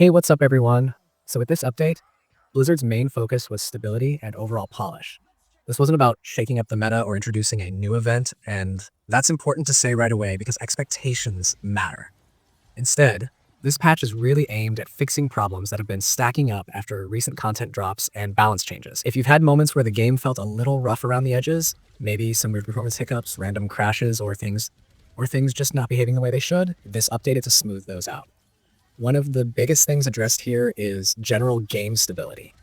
Hey, what's up, everyone? So, with this update, Blizzard's main focus was stability and overall polish. This wasn't about shaking up the meta or introducing a new event, and that's important to say right away because expectations matter. Instead, this patch is really aimed at fixing problems that have been stacking up after recent content drops and balance changes. If you've had moments where the game felt a little rough around the edges, maybe some weird performance hiccups, random crashes, or things just not behaving the way they should, this update is to smooth those out. One of the biggest things addressed here is general game stability.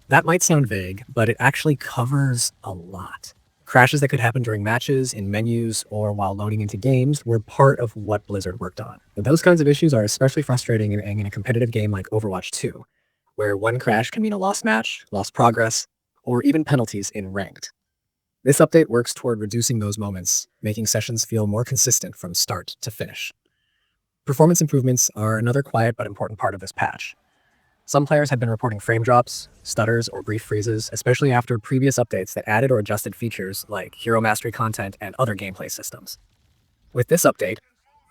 That might sound vague, but it actually covers a lot. Crashes that could happen during matches, in menus, or while loading into games were part of what Blizzard worked on. Those kinds of issues are especially frustrating in a competitive game like Overwatch 2, where one crash can mean a lost match, lost progress, or even penalties in ranked. This update works toward reducing those moments, making sessions feel more consistent from start to finish. Performance improvements are another quiet but important part of this patch. Some players had been reporting frame drops, stutters, or brief freezes, especially after previous updates that added or adjusted features like hero mastery content and other gameplay systems. With this update,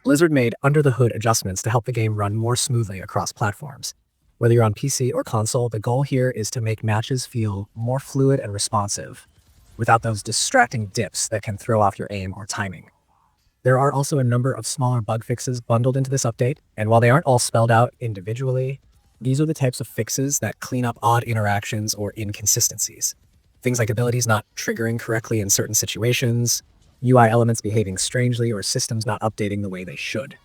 Blizzard made under-the-hood adjustments to help the game run more smoothly across platforms. Whether you're on PC or console, the goal here is to make matches feel more fluid and responsive, without those distracting dips that can throw off your aim or timing. There are also a number of smaller bug fixes bundled into this update, and while they aren't all spelled out individually, these are the types of fixes that clean up odd interactions or inconsistencies. Things like abilities not triggering correctly in certain situations, UI elements behaving strangely, or systems not updating the way they should.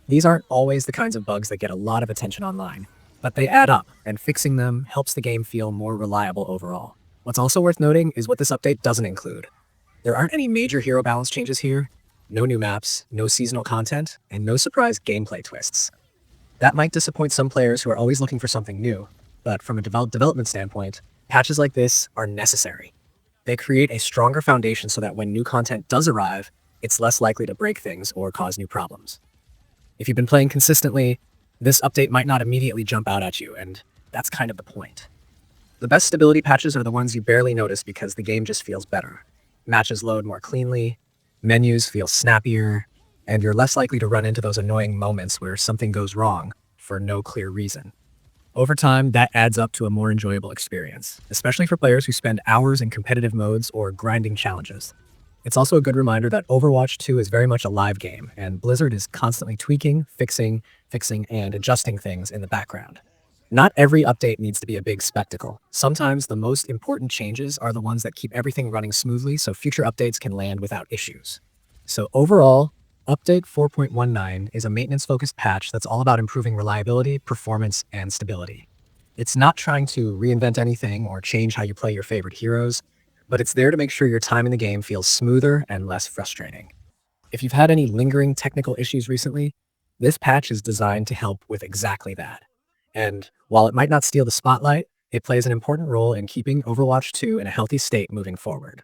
These aren't always the kinds of bugs that get a lot of attention online, but they add up, and fixing them helps the game feel more reliable overall. What's also worth noting is what this update doesn't include. There aren't any major hero balance changes here, no new maps, no seasonal content, and no surprise gameplay twists. That might disappoint some players who are always looking for something new, but from a development standpoint, patches like this are necessary. They create a stronger foundation so that when new content does arrive, it's less likely to break things or cause new problems. If you've been playing consistently, this update might not immediately jump out at you, and that's kind of the point. The best stability patches are the ones you barely notice because the game just feels better. Matches load more cleanly, menus feel snappier, and you're less likely to run into those annoying moments where something goes wrong for no clear reason. Over time, that adds up to a more enjoyable experience, especially for players who spend hours in competitive modes or grinding challenges. It's also a good reminder that Overwatch 2 is very much a live game, and Blizzard is constantly tweaking, fixing, and adjusting things in the background. Not every update needs to be a big spectacle. Sometimes the most important changes are the ones that keep everything running smoothly so future updates can land without issues. So overall, Update 4.19 is a maintenance-focused patch that's all about improving reliability, performance, and stability. It's not trying to reinvent anything or change how you play your favorite heroes, but it's there to make sure your time in the game feels smoother and less frustrating. If you've had any lingering technical issues recently, this patch is designed to help with exactly that. And while it might not steal the spotlight, it plays an important role in keeping Overwatch 2 in a healthy state moving forward.